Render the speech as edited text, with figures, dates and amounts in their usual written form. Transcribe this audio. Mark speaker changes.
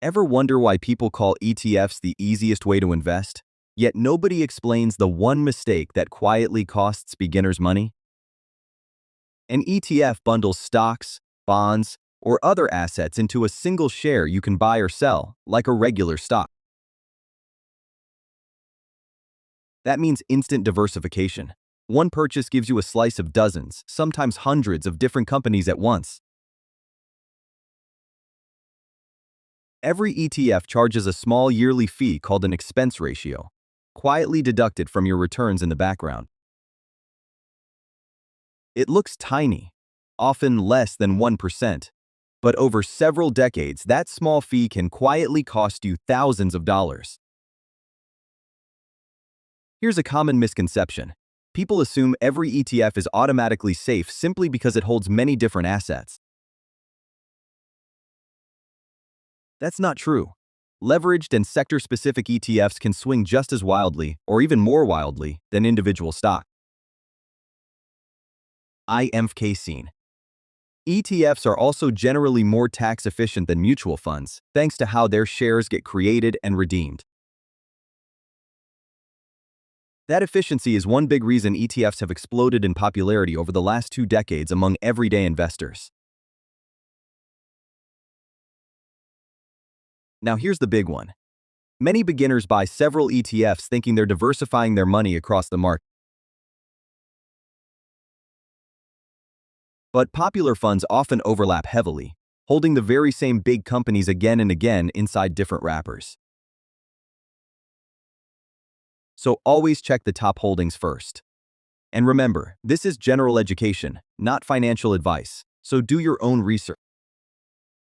Speaker 1: Ever wonder why people call ETFs the easiest way to invest? Yet nobody explains the one mistake that quietly costs beginners money? An ETF bundles stocks, bonds, or other assets into a single share you can buy or sell, like a regular stock. That means instant diversification. One purchase gives you a slice of dozens, sometimes hundreds of different companies at once. Every ETF charges a small yearly fee called an expense ratio, quietly deducted from your returns in the background. It looks tiny, often less than 1%, but over several decades, that small fee can quietly cost you thousands of dollars. Here's a common misconception. People assume every ETF is automatically safe simply because it holds many different assets. That's not true. Leveraged and sector-specific ETFs can swing just as wildly, or even more wildly, than individual stocks. IMFK scene. ETFs are also generally more tax efficient than mutual funds, thanks to how their shares get created and redeemed. That efficiency is one big reason ETFs have exploded in popularity over the last 2 decades among everyday investors. Now here's the big one. Many beginners buy several ETFs thinking they're diversifying their money across the market. But popular funds often overlap heavily, holding the very same big companies again and again inside different wrappers. So always check the top holdings first. And remember, this is general education, not financial advice, so do your own research.